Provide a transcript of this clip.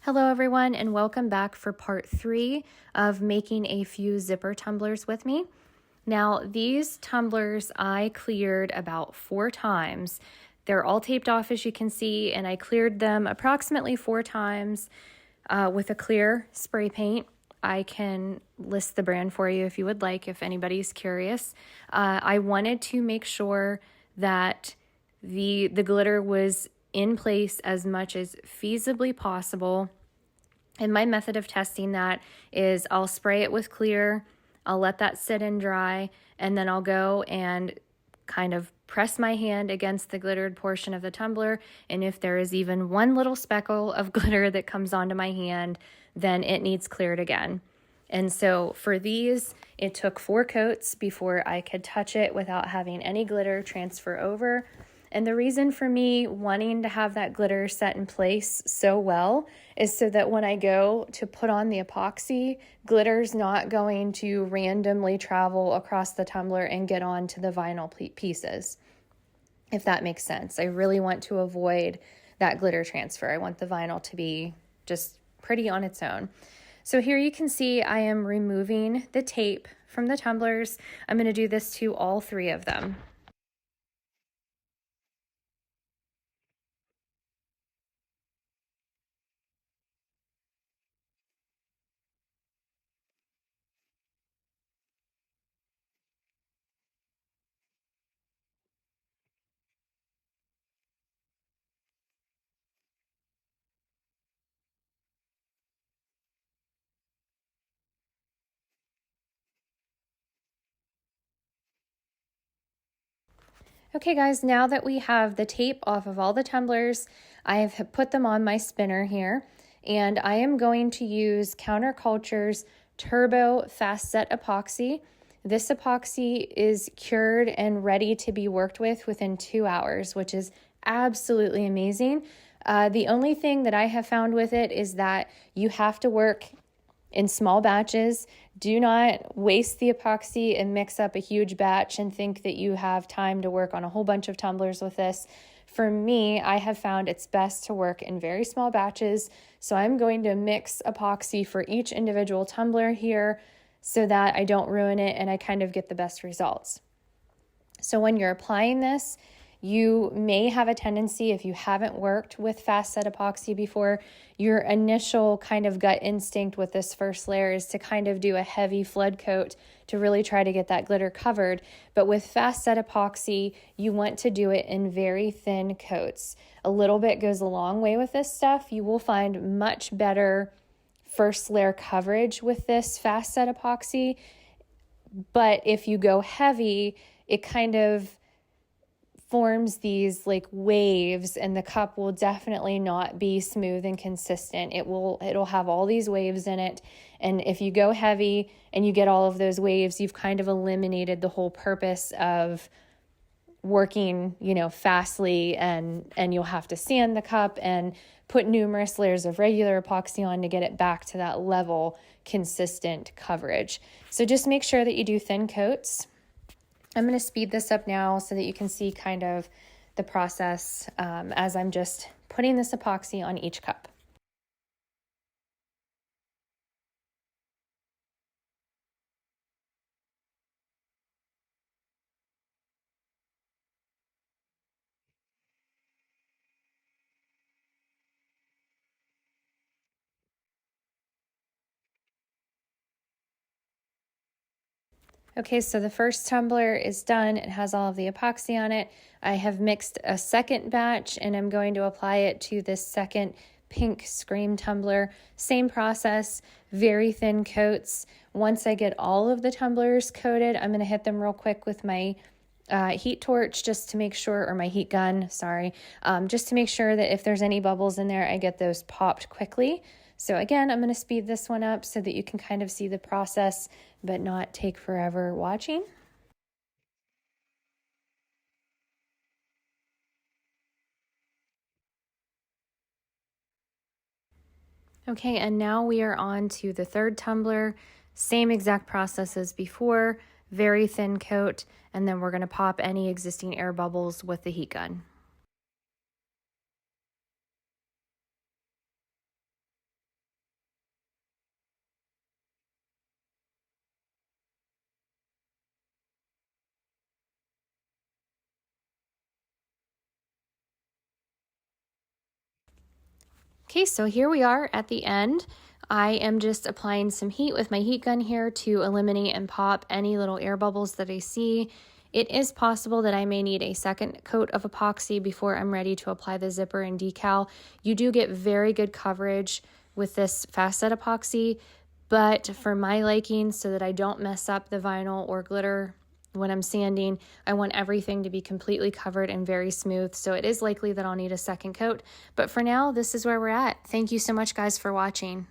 Hello everyone, and welcome back for part 3 of making a few zipper tumblers with me. Now these tumblers I cleared about 4 times. They're all taped off as you can see, and I cleared them approximately 4 times with a clear spray paint. I can list the brand for you if you would like, if anybody's curious. I wanted to make sure that the glitter was in place as much as feasibly possible. And my method of testing that is I'll spray it with clear, I'll let that sit and dry, and then I'll go and kind of press my hand against the glittered portion of the tumbler. And if there is even one little speckle of glitter that comes onto my hand, then it needs cleared again. And so for these, it took 4 coats before I could touch it without having any glitter transfer over. And the reason for me wanting to have that glitter set in place so well is so that when I go to put on the epoxy, glitter's not going to randomly travel across the tumbler and get onto the vinyl pieces, if that makes sense. I really want to avoid that glitter transfer. I want the vinyl to be just pretty on its own. So here you can see I am removing the tape from the tumblers. I'm going to do this to all 3 of them. Okay guys, now that we have the tape off of all the tumblers, I have put them on my spinner here, and I am going to use Counterculture's Turbo Fast Set Epoxy. This epoxy is cured and ready to be worked with within 2 hours, which is absolutely amazing. The only thing that I have found with it is that you have to work in small batches. Do not waste the epoxy and mix up a huge batch and think that you have time to work on a whole bunch of tumblers with this. For me, I have found it's best to work in very small batches. So I'm going to mix epoxy for each individual tumbler here so that I don't ruin it and I kind of get the best results. So when you're applying this, you may have a tendency, if you haven't worked with fast set epoxy before, your initial kind of gut instinct with this first layer is to kind of do a heavy flood coat to really try to get that glitter covered. But with fast set epoxy, you want to do it in very thin coats. A little bit goes a long way with this stuff. You will find much better first layer coverage with this fast set epoxy. But if you go heavy, it kind of forms these like waves, and the cup will definitely not be smooth and consistent. It'll have all these waves in it, and if you go heavy and you get all of those waves, you've kind of eliminated the whole purpose of working, fastly, and you'll have to sand the cup and put numerous layers of regular epoxy on to get it back to that level, consistent coverage. So just make sure that you do thin coats. I'm going to speed this up now so that you can see kind of the process as I'm just putting this epoxy on each cup. Okay, so the first tumbler is done. It has all of the epoxy on it. I have mixed a second batch and I'm going to apply it to this second pink Scream tumbler. Same process, very thin coats. Once I get all of the tumblers coated, I'm going to hit them real quick with my heat torch just to make sure, or my heat gun, sorry, just to make sure that if there's any bubbles in there, I get those popped quickly. So again, I'm going to speed this one up so that you can kind of see the process, but not take forever watching. Okay, and now we are on to the third tumbler. Same exact process as before, very thin coat, and then we're going to pop any existing air bubbles with the heat gun. Okay, so here we are at the end. I am just applying some heat with my heat gun here to eliminate and pop any little air bubbles that I see. It is possible that I may need a second coat of epoxy before I'm ready to apply the zipper and decal. You do get very good coverage with this fast set epoxy, but for my liking, so that I don't mess up the vinyl or glitter when I'm sanding, I want everything to be completely covered and very smooth. So it is likely that I'll need a second coat. But for now, this is where we're at. Thank you so much, guys, for watching.